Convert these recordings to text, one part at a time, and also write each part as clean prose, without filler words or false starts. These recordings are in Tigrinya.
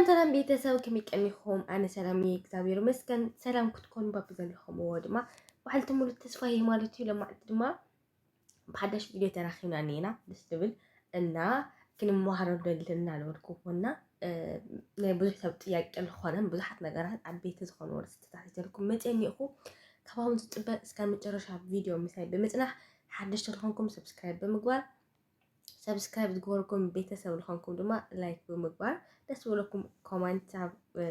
ሰላም ቤተሰብ ከሚቀኒኹም ኣነ ሰላም እግዚአብሔር ይመስገን ሰላም ክትኮኑ ባብዘለኹም ወድማ ባሕልቲ ሙሉ ተስፋዬ ማለት እዩ ለማዕት ድማ ብሓዳሽ ቪድዮ ተራኺብና ኔና ደስ ዝብል እና ክንመሃረሉ ዘለና ለወልኩና ናይ ብዙሕ ሰብ ጥያቄ ዝኾነን ብዙሓት ነገራት ዓበይቲ ዝኾኑ ርስታት ይዘልኩም መፅኒኹ ካብውን ዝጥበቅ እስካብ መጨረሻ ቪድዮ ምሳይ ብምጽናሕ ሓዳሽ ዝኾንኩም ሰብስክራይብ ብምግባር ሰብስክራይብ ዝገበርኩም ቤተሰብ ዝኾንኩም ድማ ላይክ ብምግባር ደስ ብለኩም ኮሜንት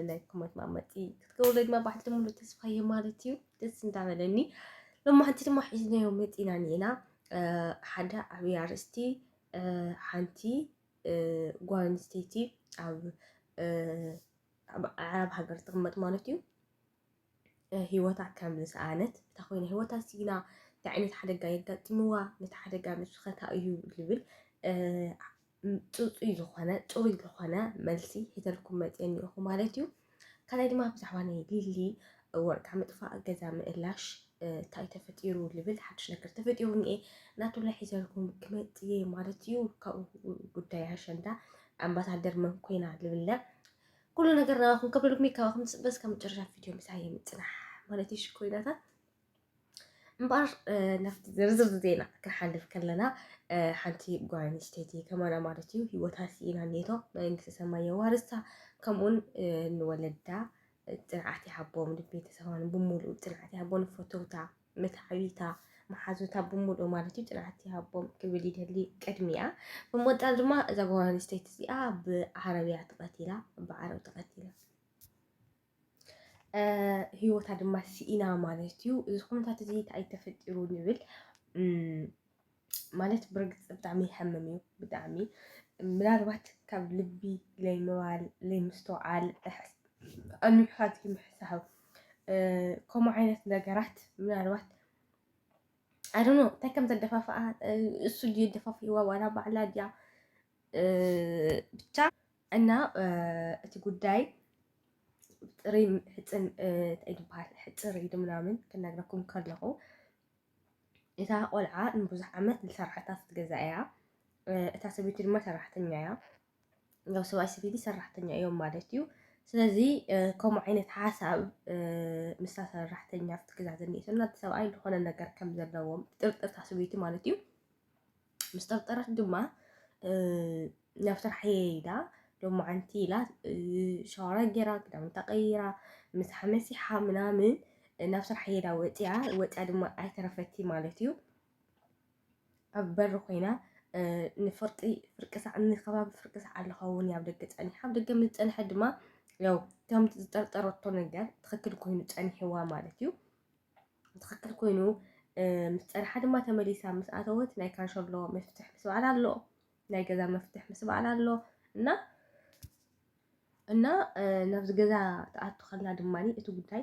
ናይ ኮሜንት ማመጢ ክትገብሩ ድማ ባሕልቲ ሙሉ ተስፋዬ ማለት እዩ ደስ እንዳበለኒ ሎማዓንቲ ድማ ሒዝናዮ መፂና ኔና ሓደ ዓብዪ ኣርእስቲ ሓንቲ ጓል ኣንስተይቲ ኣብ ሃገር ትቕመጥ ማለት እዩ ህይወታ ከም ዝሰኣነት እታ ኮይና ህይወታ ሲና እንታይ ዓይነት ሓደጋ የጋጥምዋ ነቲ ሓደጋ ንስኸታ እዩ ዝብል ፅፁይ ዝኾነ መልሲ ሒዘልኩም መፅኒኹ ማለት እዩ ካልኣይ ድማ ብዛዕባ ናይ ሊሊ ወርቃ ምጥፋእ ገዛ ምእላሽ እንታይ ተፈጢሩ ዝብል ሓድሽ ነገር ተፈጢሩ እኒአ ናቱላ ሒዘልኩም ክመፅእ ማለት እዩ ካብኡ ጉዳይ ኣሸንዳ ኣምባሳደር መን ኮይና ዝብለ ኩሉ ነገር ናባኹም ከብለልኩም ካባኹም ትፅበስ ካብ መጨረሻ ቪድዮ ምሳይ ምፅናሕ ማለት እዩ ሽኮይናታት እምበር ናፍቲ ዝርዝር ዜና ክንሓልፍ ከለና ሓንቲ ጓል ኣንስተይቲ ከመና ማለት እዩ ሂወታ ሲኢና ኔቶ መንግስቲ ሰማይ ዋርስታ ከምኡን ንወለዳ ፅንዓት ይሃቦም ቤተሰባን ብምሉእ ፅንዓት ይሃቦም ፈተውታ መታዓቢታ መሓዙታ ብምሉእ ማለት እዩ ፅንዓት ይሃቦም ክብል ይደሊ ቅድሚያ ብምወጣል ድማ እዛ ጓል ኣንስተይቲ እዚኣ ብዓረብያ ተቐቲላ ብዓረብ ተቐቲላ ህይወታ ድማ ሲኢና ማለት እዩ እዚ ኩነታት እዚ እንታይ ተፈጢሩ ንብል ማለት ብርግፅ ብጣዕሚ ይሕምም እዩ ብጣዕሚ ምናልባት ካብ ልቢ ለይምባል ለይምስተውዓል ኣንቢብካ ዘይምሕሳብ ከምኡ ዓይነት ነገራት ምናልባት ኣዶኖ እንታይ ከም ዘደፋፍኣ እሱ ድዩ ደፋፊዋ ዋላ ባዕላ ድያ ብቻ እና እቲ ጉዳይ ጥሪ ሕፅን እንታይ ዝበሃል ሕፅር ኢሉ ምናምን ክነግረኩም ከለኹ እታ ቆልዓ ንብዙሕ ዓመት ዝሰርሐታ ገዛ እያ እታ ሰበይቲ ድማ ሰራሕተኛ እያ ያው ሰብኣይ ሰበይቲ ሰራሕተኛ እዮም ማለት እዩ ስለዚ ከምኡ ዓይነት ሓሳብ ምስታ ሰራሕተኛ ኣብቲ ገዛ ዘኒኤቶ እና እቲ ሰብኣይ ዝኾነ ነገር ከም ዘለዎም ጥርጥር እታ ሰበይቲ ማለት እዩ ምስ ጠርጠረት ድማ ናብ ስራሕ ኢላ ሎማዓንቲ ኢላ ሻወራ ገይራ ክዳውንታ ቀይራ ምሳሓ መሲሓ ምናምን ናብ ስራሕ ሄዳ ወፂያ ድማ ኣይተረፈቲ ማለት እዩ ኣብ በሪ ኮይና ንፍርቂ ፍርቅሳዕ ንከባቢ ፍርቅሳዕ ኣለኸውን ኣብ ደገ ፀኒሓ ኣብ ደገ ምስ ፀንሐት ድማ ያው ከምቲ ዝጠርጠረቶ ነገር ትክክል ኮይኑ ፀኒሕዋ ማለት እዩ ትክክል ኮይኑ ምስ ፀንሓ ድማ ተመሊሳ ምስ ኣተወት ናይ ካንሸሎ መፍትሕ ምስ በዓላ ኣሎ ናይ ገዛ መፍትሕ ምስ በዓላ ኣሎ እና ናብዚ ገዛ ተኣቱ ከላ ድማኒ እቲ ጉዳይ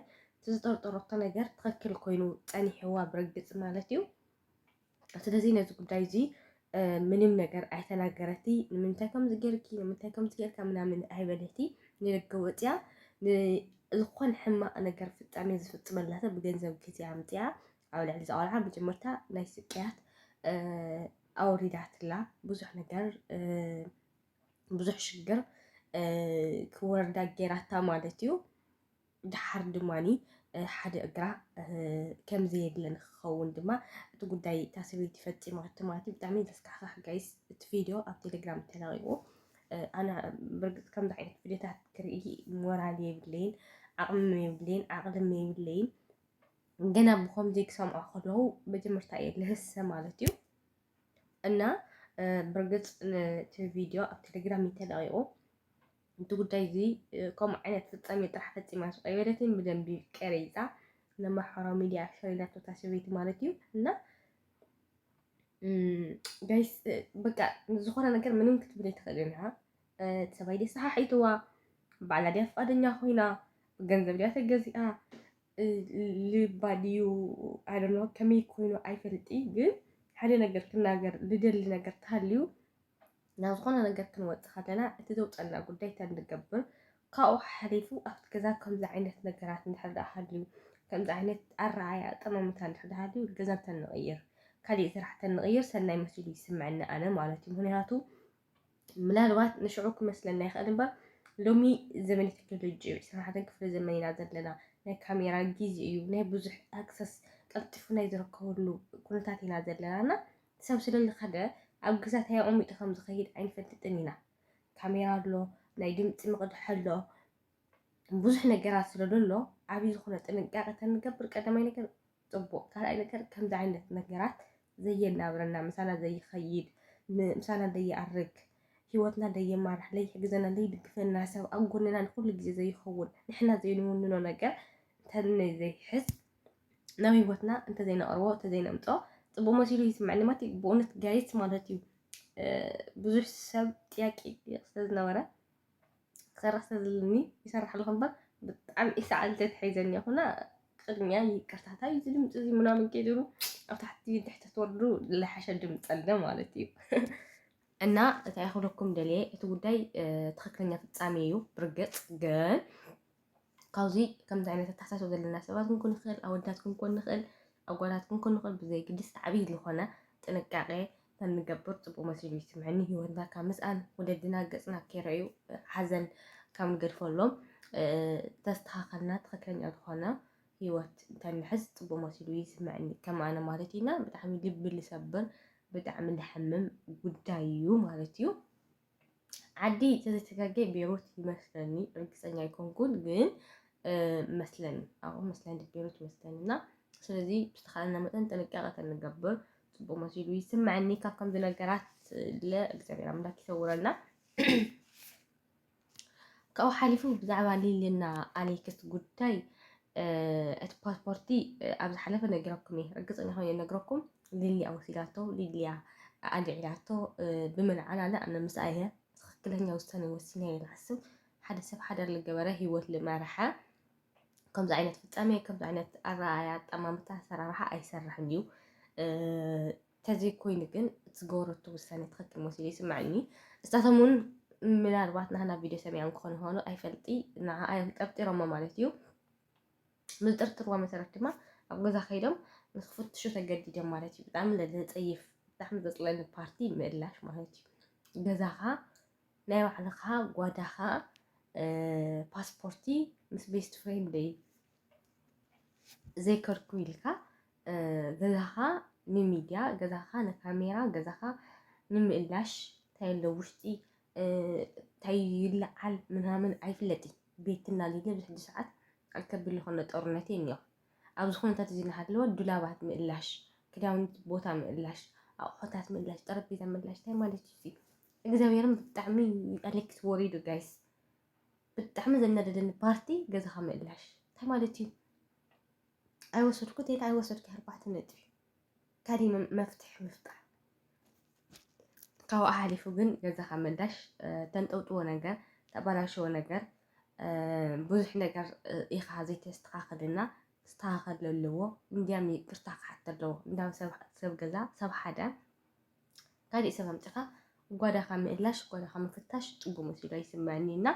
ዝጠርጠረቶ ነገር ትክክል ኮይኑ ፀኒሕዋ ብርግፅ ማለት እዩ ስለዚ ነዚ ጉዳይ እዚ ምንም ነገር ኣይተናገረቲ ንምንታይ ከም ዝገርኪ ንምንታይ ከም ዝገርካ ምናምን ኣይበለቲ ንደገ ወፅያ ዝኾነ ሕማቕ ነገር ፍፃሜ ዝፍፅመላተ ብገንዘብ ግዜ ኣምፅያ ኣብ ልዕሊ ዝቆልዓ መጀመርታ ናይ ስቅያት ኣውሪዳትላ ብዙሕ ነገር ብዙሕ ሽግር ክወርዳ ጌራታ ማለት እዩ ድሓር ድማኒ ሓደ እግራ ከምዘየድለ ንክኸውን ድማ እቲ ጉዳይ እታ ሰበይቲ ፈፂማቶ ማለት እዩ ብጣዕሚ ዘስካሕካሕ ጋይስ እቲ ቪድዮ ኣብ ቴሌግራም ተለቂቁ ኣነ ብርግፅ ከምዚ ዓይነት ቪድዮታት ክርኢ ሞራል የብለይን ዓቕሚ የብለይን ዓቕሊ የብለይን ገና ብከምዚ ክሰምዖ ከለዉ መጀመርታ እየ ልህሰ ማለት እዩ እና ብርግፅ እቲ ቪድዮ ኣብ ቴሌግራም ተለቂቁ እቲ ጉዳይ እዚ ከምኡ ዓይነት ፍፃሜ ጥራሕ ፈፂማ ኣይበለትን ብደንቢ ቀሪፃ ንማሕበራዊ ሚድያ ኣሸሪላቶ እታ ሰበይቲ ማለት እዩ እና ጋይስ በቃ ዝኾነ ነገር ምንም ክትብል ኣይትኽእልን ኢኻ እቲ ሰብኣይ ድያ ሰሓሒትዋ ባዕላ ድያ ፈቃደኛ ኮይና ብገንዘብ ድያ ተገዚኣ ልባ ድዩ ኣዶኖ ከመይ ኮይኑ ኣይፈልጢ ግን ሓደ ነገር ክናገር ዝደሊ ነገር ተሃልዩ ናብ ዝኾነ ነገር ክንወፅእ ከለና እቲ ዘውፀና ጉዳይ እንተንገብር ካብኡ ሓሊፉ ኣብቲ ገዛ ከምዚ ዓይነት ነገራት እንድሕር ሃልዩ ከምዚ ዓይነት ኣረኣእያ ኣጠማምታ እንድሕር ሃልዩ ገዛ እንተንቕይር ካሊእ ስራሕ እንተንቕይር ሰናይ መሲሉ ይስምዐኒ ኣነ ማለት እዩ ምክንያቱ ምናልባት ንሽዑ ክመስለና ይኽእል እምበር لومي زمن التكنولوجيا صراحة كفر زمننا زلنا ናይ ካሜራ ጊዜ እዩ ናይ ብዙሕ ኣክሰስ ቀልጢፉና ይዝረከበሉ ኩነታት ኢና ዘለናና ሰብ ስለዝኸደ ኣብ ግዛት ኣቐሚጡ ከም ዝኸይድ ኣይንፈልጥን ኢና ካሜራ ኣሎ ናይ ድምፂ መቕድሒ ኣሎ ብዙሕ ነገራት ስለዘሎ ዓብዪ ዝኾነ ጥንቃቐ ተንገብር ቀዳማይ ነገር ፅቡቅ ካልኣይ ነገር ከምዚ ዓይነት ነገራት ዘየናብረና ምሳና ዘይኸይድ ምሳና ዘይኣርግ ህይወትና እንደየማርሕ ለይሕግዘና ለይድግፈና ሰብ ኣብ ጎንና ንኩሉ ግዜ ዘይኸውን ንሕና ዘይንውንኖ ነገር እንተነይ ዘይሕዝ ናብ ህይወትና እንተዘይነቕርቦ እንተዘይነምጦ ፅቡቅ መሲሉ ይስምዐኒ ማለት እዩ ብእውነት ጋይስ ማለት እዩ ብዙሕ ሰብ ጥያቄ ስለዝነበረ ክሰርሕ ስለዘለኒ ይሰርሕ ኣለኹ እምበር ብጣዕሚ ኢሰዓልቲ ትሒዘኒ ይኹና ቅድሚያ ይቅርታታ እዚ ድምፂ እዚ ምናምን ከይድሩ ኣብ ታሕቲ ድሕቲ ትወርዱ ዝለሓሸ ድምፂ ኣለ ማለት እዩ እና እንታይ ክብለኩም ደልየ እቲ ጉዳይ ትክክለኛ ፍጻሜ እዩ ብርግፅ ግን ካብዚ ከምዚ ዓይነት ኣተሓሳስባ ዘለና ሰባት ክንኮን ንኽእል ኣወዳት ክንኮን ንኽእል ኣጓላት ክንኮን ንኽእል ብዘይግድስ ዓብዪ ዝኾነ ጥንቃቄ ተንገብር ፅቡቅ መሲሉ ይስምዐኒ ህይወትና ካብ ምስኣን ወለድና ገፅና ከይረኣዩ ሓዘን ካብ ንገድፈሎም ተስተኻኸልና ትክክለኛ ዝኾነ ህይወት እንተንሕዝ ፅቡቅ መሲሉ ይስምዐኒ ከም ኣነ ማለት ኢና ብጣዕሚ ልቢ ዝሰብር ብጣዕሚ ዝሕምም ጉዳይ እዩ ማለት እዩ ዓዲ ተዘተጋገይ ቤይሩት ይመስለኒ ርግፀኛ ኣይኮንኩን ግን መስለኒ ኣብኡ መስለኒ ቤይሩት ይመስለኒ እና ስለዚ ብዝተኻለና መጠን ጥንቃቐ ተንገብር ፅቡቅ መሲሉ ይስምዐኒ ካብ ከምዚ ነገራት ለእግዚኣብሔር ኣምላክ ይሰውረና ካብኡ ሓሊፉ ብዛዕባ ሊልና ኣሌክስ ጉዳይ እቲ ፓስፖርቲ ኣብ ዝሓለፈ ነጊረኩም እየ ርግፀኛ ኮይነ ነግረኩም ሊልያ ወሲዳቶ ሊልያ ኣልዒላቶ ብምልዓል ኣነ ምስኣ እየ ትክክለኛ ውሳነ ወሲነ እየ ዝሓስብ ሓደ ሰብ ሓደር ዝገበረ ሂወት ዝመርሐ ከምዚ ዓይነት ፍጻሜ ከምዚ ዓይነት ኣረኣእያ ኣጠማምታ ኣሰራርሓ ኣይሰርሕን እዩ ተዘይኮይኑ ግን ዝገበረቶ ውሳነ ትክክል መሲሉ ይስምዐኒ ንሳቶም እውን ምናልባት ናህና ቪድዮ ሰሚዖም ክኾኑ ይኾኑ ኣይፈልጢ ንዓኦም ጠርጢሮሞ ማለት እዩ ምዝጥርጥርዋ መሰረት ድማ ኣብ ገዛ ከይዶም ንክፍትሹ ተገዲዶም ማለት እዩ ብጣዕሚ ዘፀይፍ ብጣዕሚ ዘፅለኒ ፓርቲ ምእላሽ ማለት እዩ ገዛኻ ናይ ባዕልኻ ጓዳኻ ፓስፖርቲ ምስ ቤስት ፍሬንደይ ዘይከርኩ ኢልካ ገዛኻ ንሚድያ ገዛኻ ንካሜራ ገዛኻ ንምእላሽ እንታይ ኣሎ ውሽጢ እንታይ ይለዓል ምናምን ኣይፍለጥን ቤትና ሊለ ብሕጂ ሰዓት ኣልከብል ዝኾነ ጦርነት እኒኦ ኣብዚ ኩነታት እዚ እናሃለወ ዱላባት ምእላሽ ክዳውንቲ ቦታ ምእላሽ ኣቑሑታት ምእላሽ ጠረጴዛ ምእላሽ እንታይ ማለት እዩ እግዚኣብሔርን ብጣዕሚ ኣሌክስ ወሪዱ ጋይስ ብጣዕሚ ዘናደደኒ ፓርቲ ገዛኻ ምእላሽ እንታይ ማለት እዩ ኣይወሰድኩ ተይታ ኣይወሰድኩ ኣርባዕተ ነጥቢ ካሊእ መፍትሒ ምፍጣር ካብኡ ሓሊፉ ግን ገዛኻ ምእላሽ ተንጠውጥዎ ነገር ተበላሸወ ነገር ብዙሕ ነገር ኢኻ ዘይተስተኻኸልና ዝተኻኸል ኣለዎ እንዲያም ይቅርታ ክሓት ኣለዎ እንዳ ሰብ ገዛ ሰብ ሓደ ካሊእ ሰብ ኣምፂኻ ጓዳኻ ምእላሽ ጓዳኻ ምፍታሽ ፅቡቅ መሲሉ ኣይስምዐኒ እና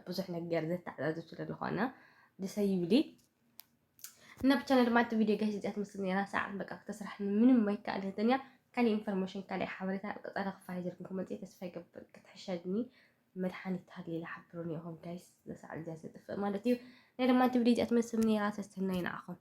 ብዙሕ ነገር ዘተዓዛዘብ ስለዝኾነ ደሰይ ይብሊ እና ብቻ ድማ እቲ ቪድዮ ጋይስ እዚኣ ትመስል ነራ ሰዓት በቃ ክትስራሕኒ ምንም ኣይከኣልህትን እያ ካሊእ ኢንፎርሜሽን ካሊእ ሓበሬታ ቀፃለ ክፋይ ጀርኩም መፅእ ተስፋ ይገብር ክትሕሸድኒ መድሓኒት ሃልይላ ሓብሩኒ ኢኹም ጋይስ ዘሰዓት እዚኣ ዝጥፍእ ማለት እዩ ናይ ድማ እቲ ቪድዮ እዚኣ ትመስል ነራ ተስተናይ ንዓኹም